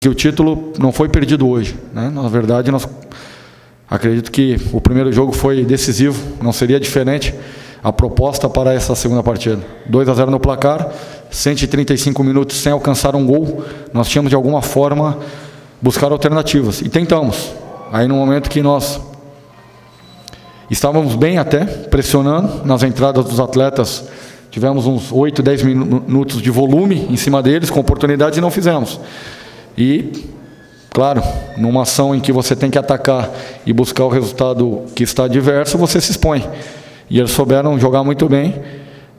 que o título não foi perdido hoje, né? Na verdade, nós acredito que o primeiro jogo foi decisivo, não seria diferente a proposta para essa segunda partida. 2-0 no placar, 135 minutos sem alcançar um gol, nós tínhamos de alguma forma buscar alternativas, e tentamos. Aí no momento que nós estávamos bem até, pressionando nas entradas dos atletas, tivemos uns 8, 10 minutos de volume em cima deles, com oportunidades, e não fizemos. E, claro, numa ação em que você tem que atacar e buscar o resultado que está adverso, você se expõe. E eles souberam jogar muito bem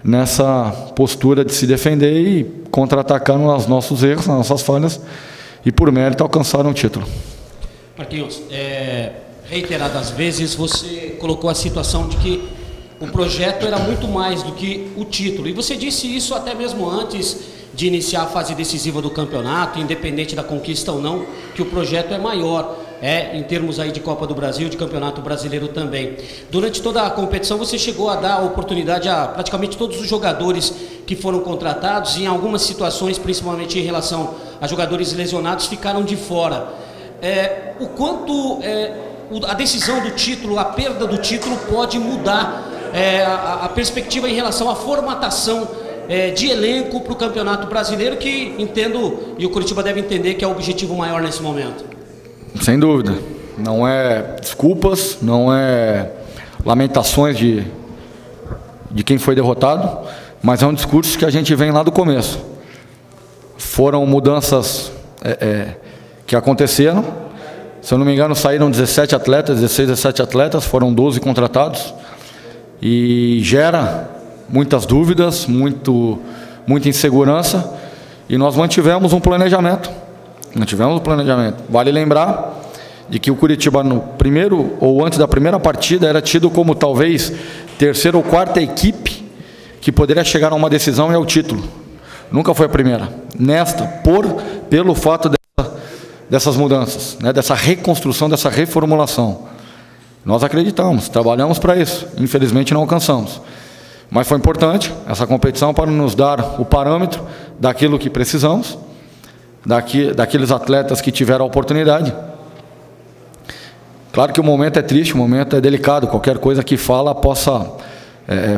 nessa postura de se defender e contra-atacar nos nossos erros, nas nossas falhas, e por mérito alcançaram o título. Marquinhos, reiteradas vezes você colocou a situação de que o projeto era muito mais do que o título. E você disse isso até mesmo antes de iniciar a fase decisiva do campeonato, independente da conquista ou não, que o projeto é maior, em termos aí de Copa do Brasil, de Campeonato Brasileiro também. Durante toda a competição você chegou a dar oportunidade a praticamente todos os jogadores que foram contratados, e em algumas situações, principalmente em relação a jogadores lesionados, ficaram de fora. O quanto a decisão do título, a perda do título pode mudar a perspectiva em relação à formatação de elenco para o Campeonato Brasileiro, que entendo, e o Curitiba deve entender, que é o objetivo maior nesse momento? Sem dúvida. Não é desculpas, não é lamentações de quem foi derrotado, mas é um discurso que a gente vem lá do começo. Foram mudanças que aconteceram. Se eu não me engano, saíram 17 atletas, 16, 17 atletas, foram 12 contratados, e gera muitas dúvidas, muita insegurança, e nós mantivemos um planejamento. Vale lembrar de que o Curitiba, no primeiro ou antes da primeira partida, era tido como talvez terceira ou quarta equipe que poderia chegar a uma decisão e ao título. Nunca foi a primeira. Pelo fato dessas mudanças, né, dessa reconstrução, dessa reformulação. Nós acreditamos, trabalhamos para isso. Infelizmente não alcançamos. Mas foi importante essa competição para nos dar o parâmetro daquilo que precisamos, daqueles atletas que tiveram a oportunidade. Claro que o momento é triste, o momento é delicado, qualquer coisa que fala possa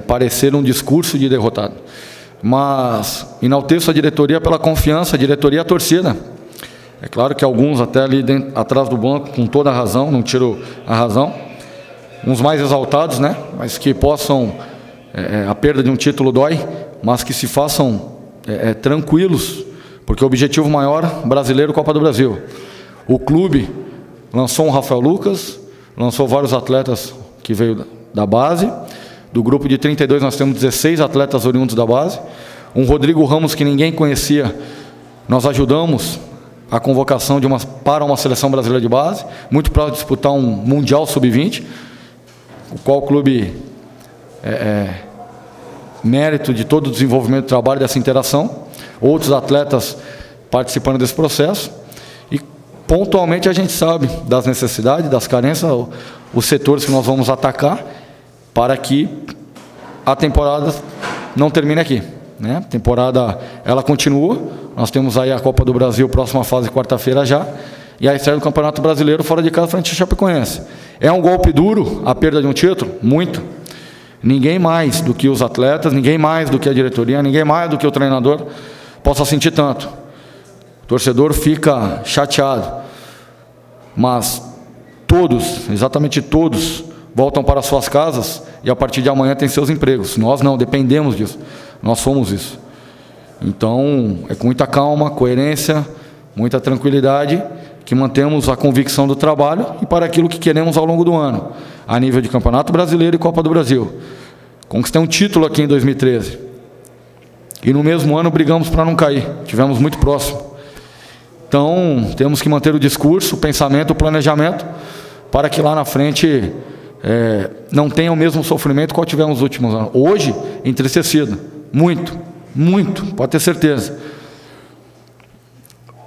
parecer um discurso de derrotado. Mas enalteço a diretoria pela confiança, a diretoria e a torcida. É claro que alguns até ali atrás do banco, com toda a razão, não tiro a razão, uns mais exaltados, né? Mas que possam, a perda de um título dói, mas que se façam tranquilos, porque o objetivo maior, brasileiro, Copa do Brasil. O clube lançou um Rafael Lucas, lançou vários atletas que veio da base. Do grupo de 32 nós temos 16 atletas oriundos da base. Um Rodrigo Ramos que ninguém conhecia, nós ajudamos a convocação para uma seleção brasileira de base, muito para disputar um Mundial Sub-20, o qual o clube mérito de todo o desenvolvimento do trabalho, dessa interação. Outros atletas participando desse processo, e pontualmente a gente sabe das necessidades, das carências, os setores que nós vamos atacar para que a temporada não termine aqui, né? A temporada, ela continua, nós temos aí a Copa do Brasil, próxima fase, quarta-feira já, e a estreia do Campeonato Brasileiro fora de casa frente ao Chapecoense. É um golpe duro a perda de um título? Muito. Ninguém mais do que os atletas, ninguém mais do que a diretoria, ninguém mais do que o treinador possa sentir tanto. O torcedor fica chateado, mas todos, exatamente todos, voltam para suas casas e a partir de amanhã têm seus empregos. Nós não, dependemos disso, nós somos isso. Então, é com muita calma, coerência, muita tranquilidade que mantemos a convicção do trabalho e para aquilo que queremos ao longo do ano, a nível de Campeonato Brasileiro e Copa do Brasil. Conquistei um título aqui em 2013. E no mesmo ano brigamos para não cair, tivemos muito próximo. Então, temos que manter o discurso, o pensamento, o planejamento, para que lá na frente não tenha o mesmo sofrimento que tivemos nos últimos anos. Hoje, entristecido, muito, pode ter certeza.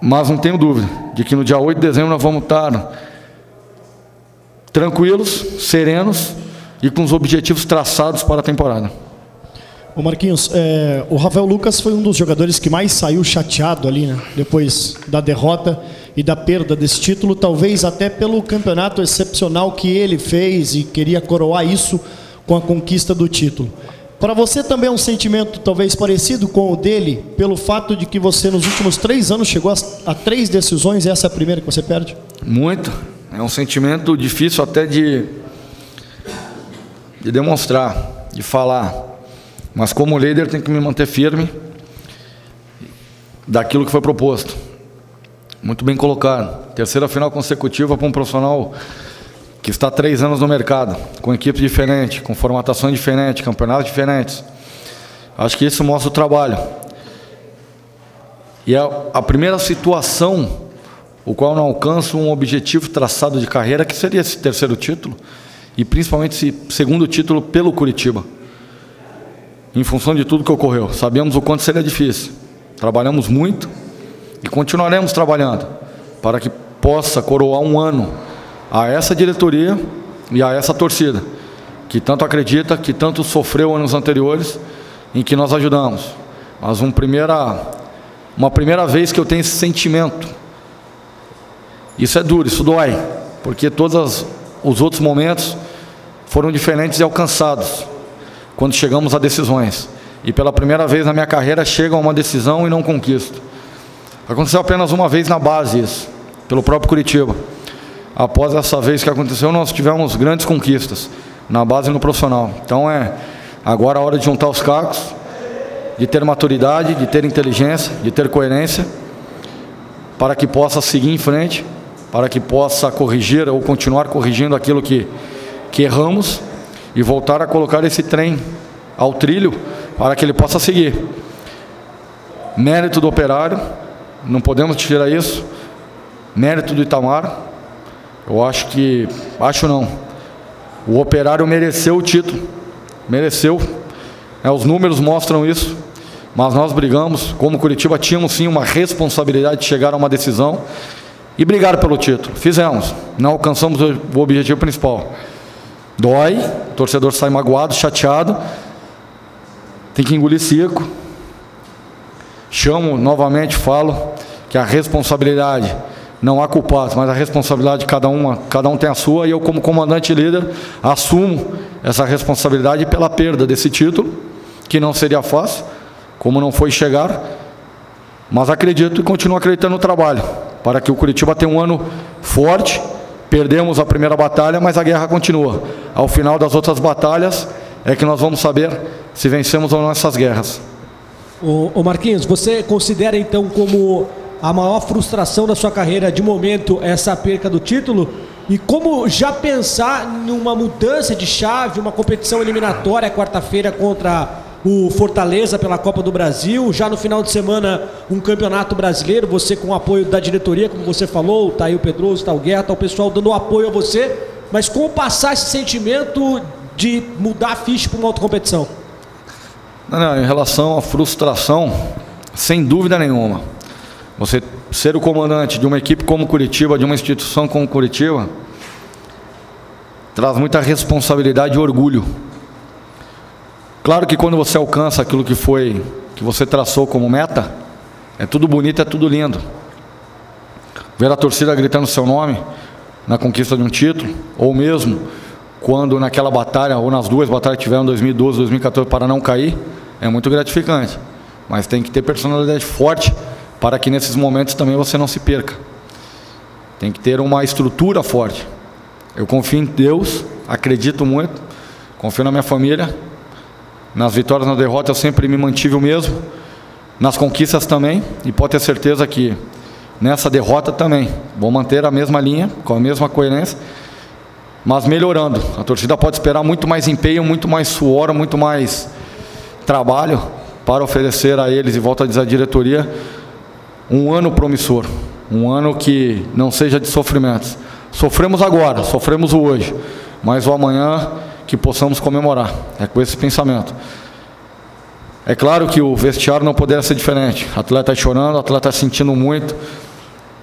Mas não tenho dúvida de que no dia 8 de dezembro nós vamos estar tranquilos, serenos e com os objetivos traçados para a temporada. Ô Marquinhos, o Rafael Lucas foi um dos jogadores que mais saiu chateado ali, né? Depois da derrota. e da perda desse título, talvez até pelo campeonato excepcional que ele fez e queria coroar isso com a conquista do título. Para você também é um sentimento talvez parecido com o dele, pelo fato de que você nos últimos 3 anos chegou a 3 decisões e essa é a primeira que você perde? Muito. É um sentimento difícil até de demonstrar, de falar. Mas como líder tem que me manter firme daquilo que foi proposto. Muito bem colocado. 3ª final consecutiva para um profissional que está há 3 anos no mercado, com equipe diferente, com formatações diferentes, campeonatos diferentes. Acho que isso mostra o trabalho. E a primeira situação, o qual não alcanço um objetivo traçado de carreira, que seria esse 3º título, e principalmente esse 2º título pelo Curitiba. Em função de tudo que ocorreu. Sabíamos o quanto seria difícil. Trabalhamos muito e continuaremos trabalhando para que possa coroar um ano a essa diretoria e a essa torcida, que tanto acredita, que tanto sofreu anos anteriores, em que nós ajudamos. Mas uma primeira vez que eu tenho esse sentimento. Isso é duro, isso dói, porque todos os outros momentos foram diferentes e alcançados, quando chegamos a decisões. E pela primeira vez na minha carreira, chego a uma decisão e não conquisto. Aconteceu apenas uma vez na base isso, pelo próprio Curitiba. Após essa vez que aconteceu, nós tivemos grandes conquistas, na base e no profissional. Então é agora a hora de juntar os cacos, de ter maturidade, de ter inteligência, de ter coerência, para que possa seguir em frente, para que possa corrigir ou continuar corrigindo aquilo que erramos e voltar a colocar esse trem ao trilho para que ele possa seguir. Mérito do Operário, não podemos tirar isso. Mérito do Itamar. Eu acho não. O Operário mereceu o título. Mereceu. Os números mostram isso. Mas nós brigamos. Como Curitiba, tínhamos sim uma responsabilidade de chegar a uma decisão e brigar pelo título. Fizemos. Não alcançamos o objetivo principal. Dói. O torcedor sai magoado, chateado. Tem que engolir seco. Chamo novamente, falo que a responsabilidade, não há culpados, mas a responsabilidade de cada um tem a sua, e eu como comandante e líder assumo essa responsabilidade pela perda desse título, que não seria fácil, como não foi chegar, mas acredito e continuo acreditando no trabalho, para que o Curitiba tenha um ano forte. Perdemos a primeira batalha, mas a guerra continua. Ao final das outras batalhas é que nós vamos saber se vencemos ou não essas guerras. Ô Marquinhos, você considera então como a maior frustração da sua carreira de momento essa perca do título? E como já pensar numa mudança de chave, uma competição eliminatória quarta-feira contra o Fortaleza pela Copa do Brasil, já no final de semana um campeonato brasileiro, você com o apoio da diretoria, como você falou, tá aí o Pedroso, tá o Guerra, tá o pessoal dando apoio a você, mas como passar esse sentimento de mudar a ficha para uma outra competição? Não, em relação à frustração, sem dúvida nenhuma. Você ser o comandante de uma equipe como Curitiba, de uma instituição como Curitiba, traz muita responsabilidade e orgulho. Claro que quando você alcança aquilo que você traçou como meta, é tudo bonito, é tudo lindo. Ver a torcida gritando seu nome na conquista de um título, ou mesmo quando naquela batalha, ou nas 2 batalhas que tiveram em 2012 e 2014 para não cair, é muito gratificante. Mas tem que ter personalidade forte para que nesses momentos também você não se perca. Tem que ter uma estrutura forte. Eu confio em Deus, acredito muito, confio na minha família. Nas vitórias, na derrota eu sempre me mantive o mesmo. Nas conquistas também, e pode ter certeza que nessa derrota também vou manter a mesma linha, com a mesma coerência, mas melhorando. A torcida pode esperar muito mais empenho, muito mais suor, muito mais trabalho para oferecer a eles, e volto a dizer à diretoria, um ano promissor, um ano que não seja de sofrimentos. Sofremos agora, sofremos o hoje, mas o amanhã que possamos comemorar. É com esse pensamento. É claro que o vestiário não poderia ser diferente. O atleta chorando, o atleta sentindo muito.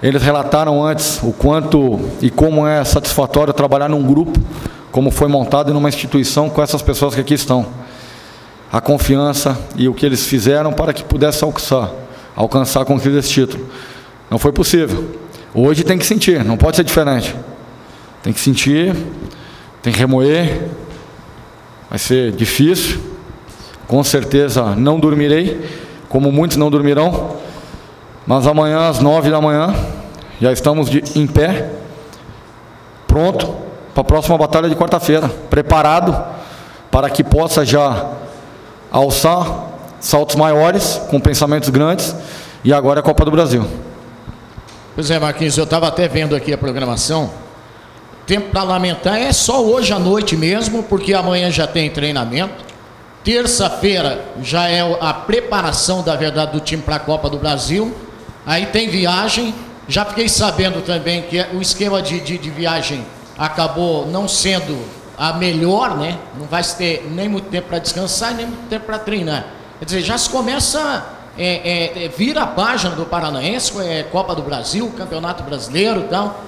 Eles relataram antes o quanto e como é satisfatório trabalhar num grupo, como foi montado numa instituição com essas pessoas que aqui estão. A confiança e o que eles fizeram para que pudesse alcançar a conquista desse título. Não foi possível. Hoje tem que sentir, não pode ser diferente. Tem que sentir, tem que remoer. Vai ser difícil. Com certeza não dormirei, como muitos não dormirão. Mas amanhã às 9 da manhã já estamos em pé, pronto para a próxima batalha de quarta-feira, preparado para que possa já alçar saltos maiores, com pensamentos grandes, e agora é a Copa do Brasil. Pois é, Marquinhos, eu estava até vendo aqui a programação. Tempo parlamentar é só hoje à noite mesmo, porque amanhã já tem treinamento. Terça-feira já é a preparação, da verdade, do time para a Copa do Brasil. Aí tem viagem. Já fiquei sabendo também que o esquema de viagem acabou não sendo a melhor, né? Não vai ter nem muito tempo para descansar e nem muito tempo para treinar. Quer dizer, já se começa, vira a página do Paranaense, Copa do Brasil, Campeonato Brasileiro e tal.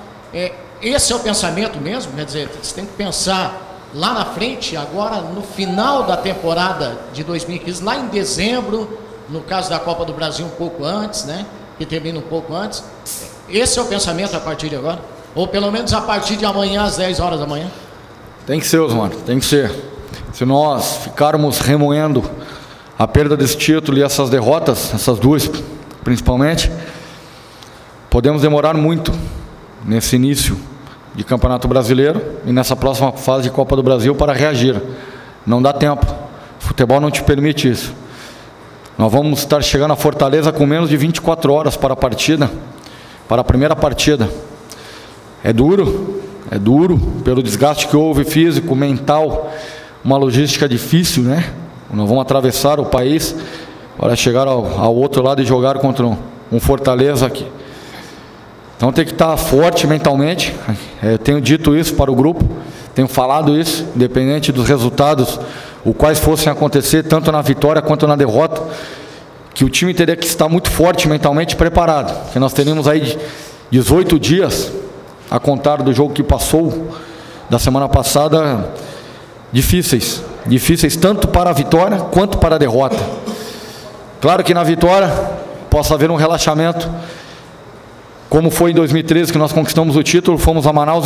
Esse é o pensamento mesmo, quer dizer, você tem que pensar lá na frente, agora no final da temporada de 2015, lá em dezembro, no caso da Copa do Brasil um pouco antes, né? Que termina um pouco antes. Esse é o pensamento a partir de agora? Ou pelo menos a partir de amanhã, às 10 horas da manhã? Tem que ser, Osmar, tem que ser. Se nós ficarmos remoendo a perda desse título e essas derrotas, essas duas principalmente, podemos demorar muito nesse início de Campeonato Brasileiro e nessa próxima fase de Copa do Brasil para reagir. Não dá tempo. O futebol não te permite isso. Nós vamos estar chegando a Fortaleza com menos de 24 horas para a partida, para a primeira partida. É duro pelo desgaste que houve físico, mental, uma logística difícil, né? Nós vamos atravessar o país para chegar ao outro lado e jogar contra um Fortaleza aqui. Então tem que estar forte mentalmente. Eu tenho dito isso para o grupo, tenho falado isso, independente dos resultados, os quais fossem acontecer, tanto na vitória quanto na derrota, que o time teria que estar muito forte mentalmente preparado, porque nós teríamos aí 18 dias a contar do jogo que passou da semana passada, difíceis tanto para a vitória quanto para a derrota. Claro que na vitória possa haver um relaxamento, como foi em 2013 que nós conquistamos o título, fomos a Manaus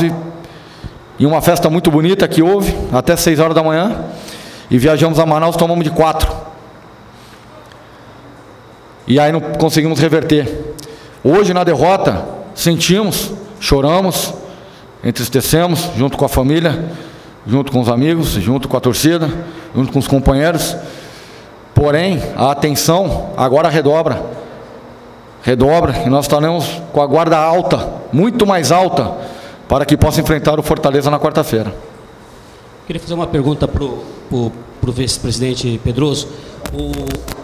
e uma festa muito bonita que houve, até 6 horas da manhã, e viajamos a Manaus, tomamos de 4. E aí não conseguimos reverter. Hoje na derrota, sentimos, choramos, entristecemos, junto com a família, junto com os amigos, junto com a torcida, junto com os companheiros. Porém, a atenção agora redobra, e nós estaremos com a guarda alta, muito mais alta, para que possa enfrentar o Fortaleza na quarta-feira. Queria fazer uma pergunta para o vice-presidente Pedroso.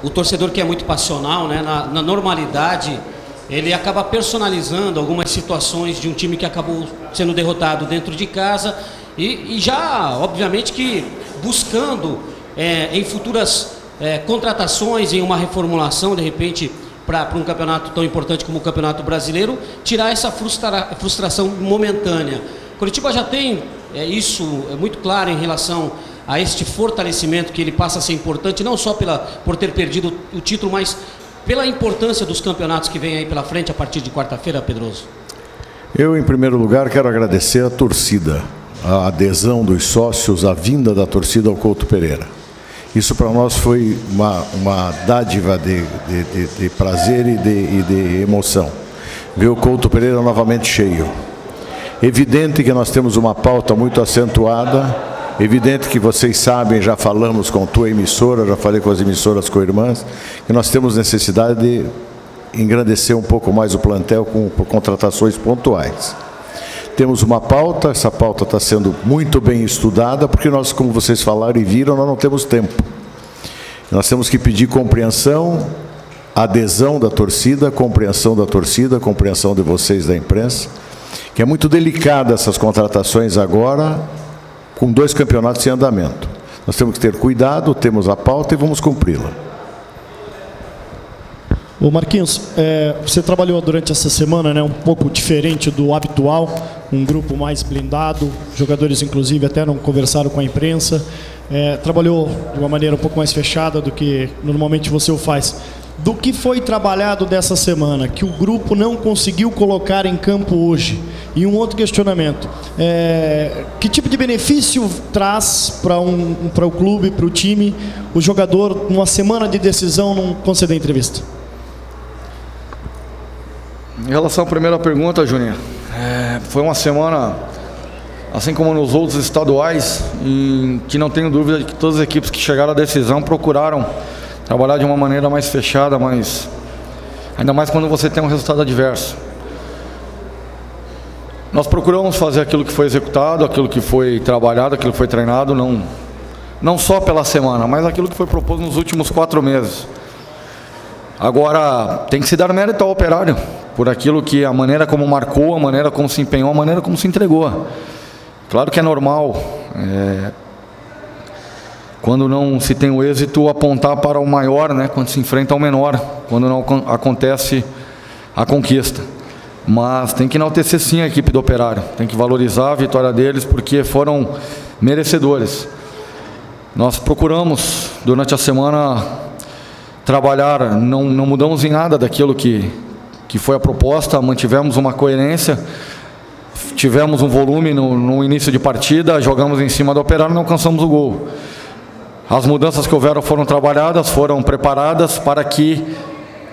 O torcedor que é muito passional, né, na normalidade, ele acaba personalizando algumas situações de um time que acabou sendo derrotado dentro de casa e já, obviamente, que buscando em futuras contratações, em uma reformulação, de repente, para um campeonato tão importante como o Campeonato Brasileiro, tirar essa frustração momentânea. Curitiba já tem isso muito claro em relação a este fortalecimento, que ele passa a ser importante, não só por ter perdido o título, mas pela importância dos campeonatos que vem aí pela frente a partir de quarta-feira, Pedroso. Eu, em primeiro lugar, quero agradecer a torcida, a adesão dos sócios, a vinda da torcida ao Couto Pereira. Isso para nós foi uma dádiva de prazer e de emoção. Ver o Couto Pereira novamente cheio. Evidente que nós temos uma pauta muito acentuada, evidente que vocês sabem, já falamos com tua emissora, já falei com as emissoras co-irmãs, que nós temos necessidade de engrandecer um pouco mais o plantel por contratações pontuais. Temos uma pauta, essa pauta está sendo muito bem estudada, porque nós, como vocês falaram e viram, nós não temos tempo. Nós temos que pedir compreensão, adesão da torcida, compreensão de vocês da imprensa, que é muito delicada essas contratações agora, com 2 campeonatos em andamento. Nós temos que ter cuidado, temos a pauta e vamos cumpri-la. Ô Marquinhos, você trabalhou durante essa semana, né, um pouco diferente do habitual, um grupo mais blindado, jogadores inclusive até não conversaram com a imprensa, trabalhou de uma maneira um pouco mais fechada do que normalmente você o faz. do que foi trabalhado dessa semana, que o grupo não conseguiu colocar em campo hoje? E um outro questionamento, que tipo de benefício traz para o clube, para o time, o jogador, numa semana de decisão, não conceder entrevista? Em relação à primeira pergunta, Juninho, foi uma semana, assim como nos outros estaduais, em que não tenho dúvida de que todas as equipes que chegaram à decisão procuraram trabalhar de uma maneira mais fechada, ainda mais quando você tem um resultado adverso. Nós procuramos fazer aquilo que foi executado, aquilo que foi trabalhado, aquilo que foi treinado, não só pela semana, mas aquilo que foi proposto nos últimos 4 meses. Agora, tem que se dar mérito ao Operário, por aquilo que a maneira como marcou, a maneira como se empenhou, a maneira como se entregou. Claro que é normal, quando não se tem o êxito, apontar para o maior, né, quando se enfrenta ao menor, quando não acontece a conquista. Mas tem que enaltecer sim a equipe do Operário, tem que valorizar a vitória deles, porque foram merecedores. Nós procuramos, durante a semana, trabalhar, não mudamos em nada daquilo que foi a proposta, mantivemos uma coerência, tivemos um volume no início de partida, jogamos em cima do Operário e não alcançamos o gol. As mudanças que houveram foram trabalhadas, foram preparadas para que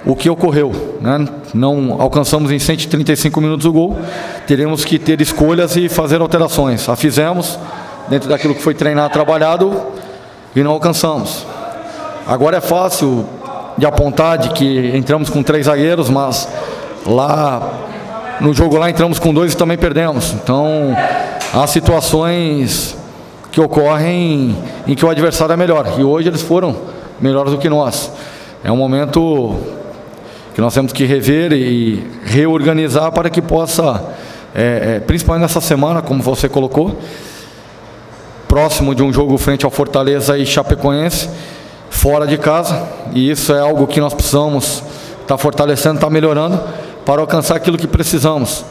o que ocorreu, né? Não alcançamos em 135 minutos o gol, teremos que ter escolhas e fazer alterações. A fizemos dentro daquilo que foi treinado, trabalhado, e não alcançamos. Agora é fácil de apontar de que entramos com 3 zagueiros, mas lá no jogo lá entramos com 2 e também perdemos. Então há situações que ocorrem em que o adversário é melhor, e hoje eles foram melhores do que nós. É um momento que nós temos que rever e reorganizar para que possa, principalmente nessa semana, como você colocou, próximo de um jogo frente ao Fortaleza e Chapecoense, fora de casa, e isso é algo que nós precisamos estar fortalecendo, estar melhorando, para alcançar aquilo que precisamos,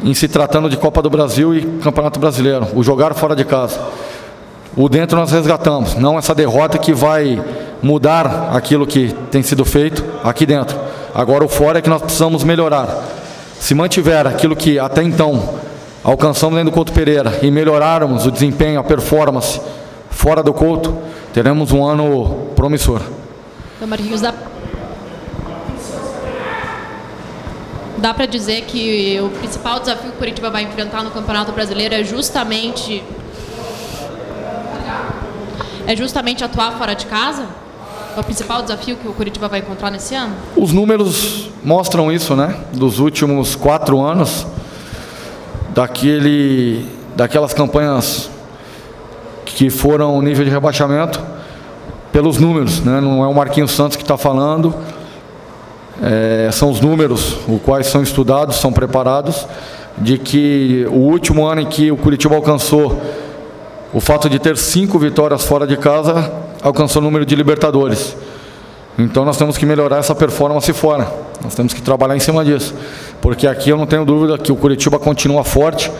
em se tratando de Copa do Brasil e Campeonato Brasileiro, o jogar fora de casa. O dentro nós resgatamos, não essa derrota que vai mudar aquilo que tem sido feito aqui dentro. Agora o fora é que nós precisamos melhorar. Se mantiver aquilo que até então alcançamos dentro do Couto Pereira e melhorarmos o desempenho, a performance fora do Couto, teremos um ano promissor. Marquinhos, dá para dizer que o principal desafio que o Curitiba vai enfrentar no Campeonato Brasileiro é justamente atuar fora de casa? É o principal desafio que o Curitiba vai encontrar nesse ano? Os números mostram isso, né? Dos últimos 4 anos, daquelas campanhas que foram nível de rebaixamento, pelos números, né? Não é o Marquinhos Santos que está falando, são os números, os quais são estudados, são preparados, de que o último ano em que o Curitiba alcançou o fato de ter 5 vitórias fora de casa, alcançou o número de Libertadores. Então nós temos que melhorar essa performance fora. Nós temos que trabalhar em cima disso. Porque aqui eu não tenho dúvida que o Curitiba continua forte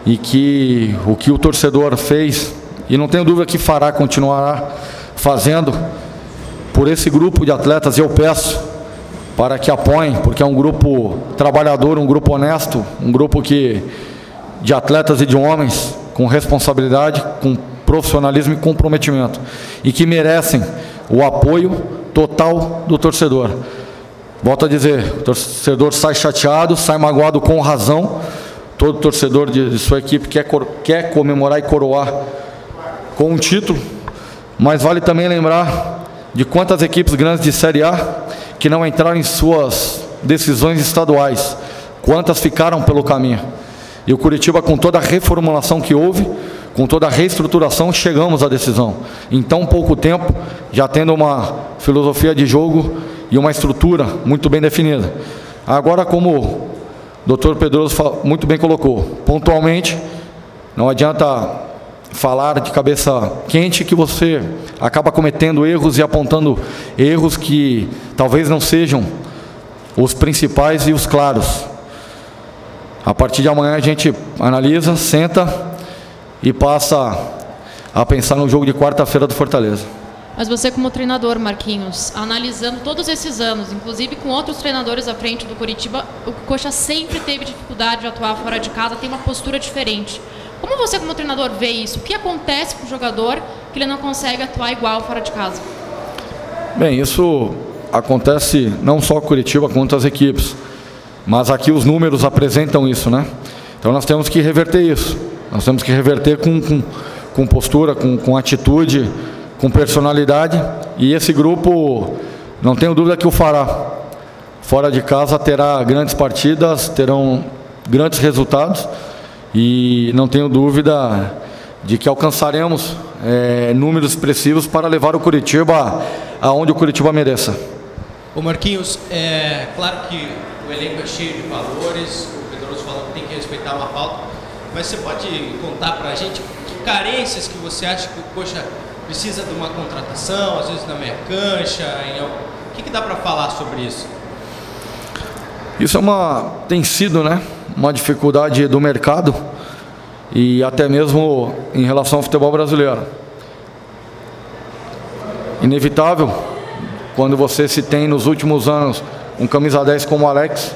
e que o que o torcedor fez, e não tenho dúvida que fará, continuará fazendo por esse grupo de atletas, eu peço para que apoiem, porque é um grupo trabalhador, um grupo honesto, um grupo de atletas e de homens com responsabilidade, com profissionalismo e comprometimento, e que merecem o apoio total do torcedor. Volto a dizer, o torcedor sai chateado, sai magoado com razão. Todo torcedor de sua equipe quer comemorar e coroar com um título, mas vale também lembrar de quantas equipes grandes de Série A que não entraram em suas decisões estaduais, quantas ficaram pelo caminho. E o Curitiba, com toda a reformulação que houve, com toda a reestruturação, chegamos à decisão. Em tão pouco tempo, já tendo uma filosofia de jogo e uma estrutura muito bem definida. Agora, como o Dr. Pedroso muito bem colocou, pontualmente, não adianta falar de cabeça quente que você acaba cometendo erros e apontando erros que talvez não sejam os principais e os claros. A partir de amanhã a gente analisa, senta e passa a pensar no jogo de quarta-feira do Fortaleza. Mas você como treinador, Marquinhos, analisando todos esses anos, inclusive com outros treinadores à frente do Coritiba, o Coxa sempre teve dificuldade de atuar fora de casa, tem uma postura diferente. Como você como treinador vê isso? O que acontece com o jogador que ele não consegue atuar igual fora de casa? Bem, isso acontece não só com o Coritiba, com outras equipes. Mas aqui os números apresentam isso, né? Então nós temos que reverter isso. Nós temos que reverter com postura, com atitude, com personalidade. E esse grupo, não tenho dúvida que o fará. Fora de casa terá grandes partidas, terão grandes resultados. E não tenho dúvida de que alcançaremos números expressivos para levar o Coritiba aonde o Coritiba mereça. Ô Marquinhos, claro que o elenco é cheio de valores, o Pedroso falou que tem que respeitar uma pauta, mas você pode contar pra gente que carências que você acha que o Coxa precisa de uma contratação, às vezes na meia cancha, o que dá para falar sobre isso? Isso tem sido, né, uma dificuldade do mercado e até mesmo em relação ao futebol brasileiro. Inevitável, quando você se tem nos últimos anos um camisa 10 como o Alex,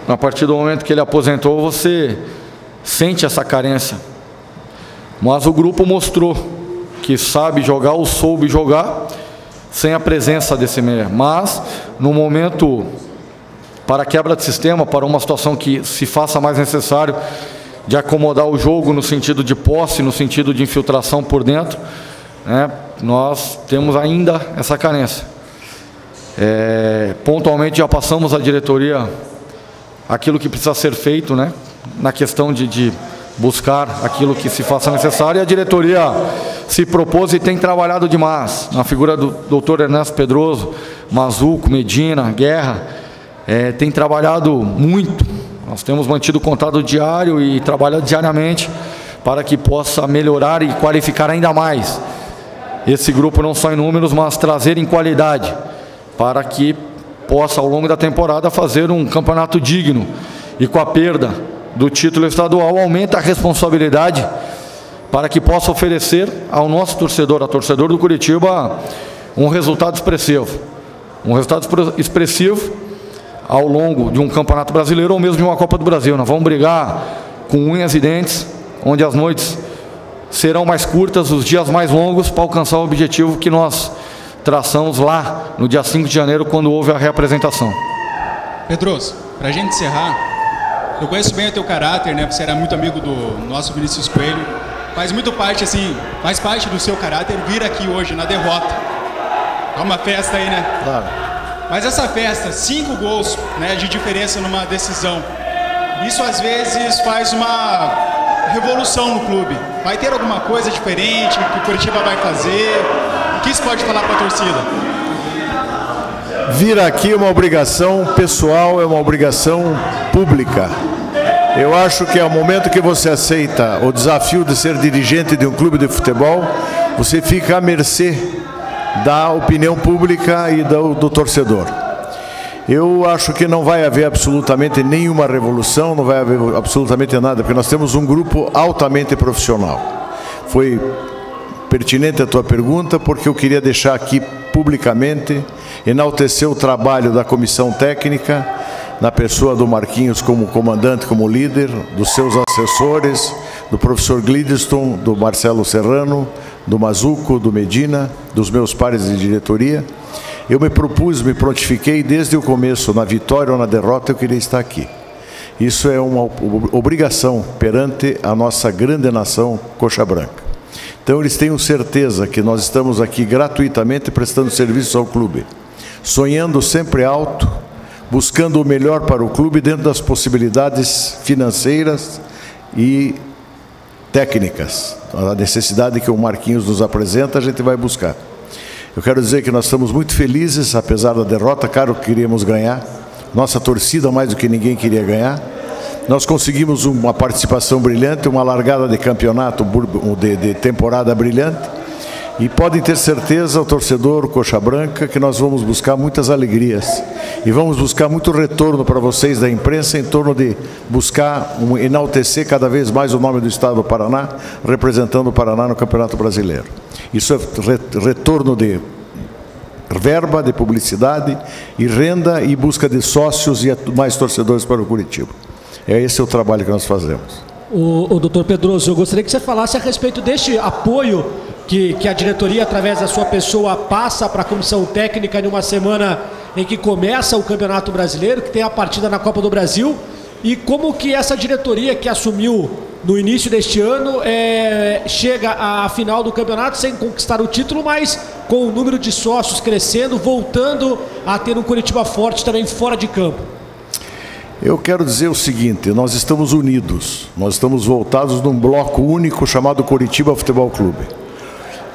a partir do momento que ele aposentou, você sente essa carência. Mas o grupo mostrou que sabe jogar ou soube jogar sem a presença desse meia. Mas, no momento, para quebra de sistema, para uma situação que se faça mais necessário de acomodar o jogo no sentido de posse, no sentido de infiltração por dentro, né, nós temos ainda essa carência. Pontualmente já passamos à diretoria aquilo que precisa ser feito, né, na questão de buscar aquilo que se faça necessário, e a diretoria se propôs e tem trabalhado demais, na figura do Dr. Ernesto Pedroso, Mazuco, Medina, Guerra, tem trabalhado muito. Nós temos mantido contato diário e trabalhado diariamente para que possa melhorar e qualificar ainda mais esse grupo, não só em números, mas trazer em qualidade, para que possa, ao longo da temporada, fazer um campeonato digno. E com a perda do título estadual, aumenta a responsabilidade para que possa oferecer ao nosso torcedor, a torcedor do Coritiba, um resultado expressivo. Um resultado expressivo ao longo de um campeonato brasileiro ou mesmo de uma Copa do Brasil. Nós vamos brigar com unhas e dentes, onde as noites serão mais curtas, os dias mais longos, para alcançar o objetivo que nós traçamos lá no dia 5 de janeiro, quando houve a reapresentação. Pedroso, para a gente encerrar, eu conheço bem o teu caráter, né? Você era muito amigo do nosso Vinícius Coelho, faz parte do seu caráter vir aqui hoje na derrota. É uma festa aí, né? Claro. Mas essa festa, 5 gols, né, de diferença numa decisão, isso às vezes faz uma revolução no clube. Vai ter alguma coisa diferente que o Coritiba vai fazer? O que isso pode falar para a torcida? Vir aqui é uma obrigação pessoal, é uma obrigação pública. Eu acho que é o momento que você aceita o desafio de ser dirigente de um clube de futebol, você fica à mercê da opinião pública e do torcedor. Eu acho que não vai haver absolutamente nenhuma revolução, não vai haver absolutamente nada, porque nós temos um grupo altamente profissional. Foi pertinente a tua pergunta, porque eu queria deixar aqui publicamente, enaltecer o trabalho da comissão técnica, na pessoa do Marquinhos como comandante, como líder, dos seus assessores, do professor Glidstone, do Marcelo Serrano, do Mazuco, do Medina, dos meus pares de diretoria. Eu me prontifiquei desde o começo, na vitória ou na derrota, eu queria estar aqui. Isso é uma obrigação perante a nossa grande nação coxa branca. Então eles tenham certeza que nós estamos aqui gratuitamente prestando serviço ao clube, sonhando sempre alto, buscando o melhor para o clube dentro das possibilidades financeiras e técnicas. A necessidade que o Marquinhos nos apresenta, a gente vai buscar. Eu quero dizer que nós estamos muito felizes, apesar da derrota, claro que queríamos ganhar. Nossa torcida, mais do que ninguém, queria ganhar. Nós conseguimos uma participação brilhante, uma largada de campeonato, de temporada brilhante. E podem ter certeza, o torcedor coxa branca, que nós vamos buscar muitas alegrias. e vamos buscar muito retorno para vocês da imprensa em torno de buscar enaltecer cada vez mais o nome do Estado do Paraná, representando o Paraná no Campeonato Brasileiro. Isso é retorno de verba, de publicidade e renda e busca de sócios e mais torcedores para o Curitiba. Esse é o trabalho que nós fazemos. O doutor Pedroso, eu gostaria que você falasse a respeito deste apoio que a diretoria, através da sua pessoa, passa para a comissão técnica em uma semana em que começa o Campeonato Brasileiro, que tem a partida na Copa do Brasil, e como que essa diretoria que assumiu no início deste ano chega à final do campeonato sem conquistar o título, mas com o número de sócios crescendo, voltando a ter um Curitiba forte também fora de campo. Eu quero dizer o seguinte, nós estamos unidos, nós estamos voltados num bloco único chamado Curitiba Futebol Clube.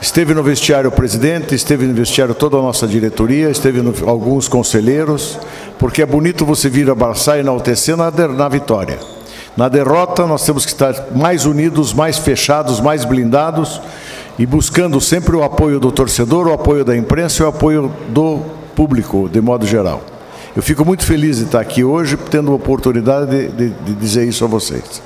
Esteve no vestiário o presidente, esteve no vestiário toda a nossa diretoria, esteve alguns conselheiros, porque é bonito você vir abraçar e enaltecer na vitória. Na derrota nós temos que estar mais unidos, mais fechados, mais blindados e buscando sempre o apoio do torcedor, o apoio da imprensa e o apoio do público, de modo geral. Eu fico muito feliz de estar aqui hoje, tendo a oportunidade de dizer isso a vocês.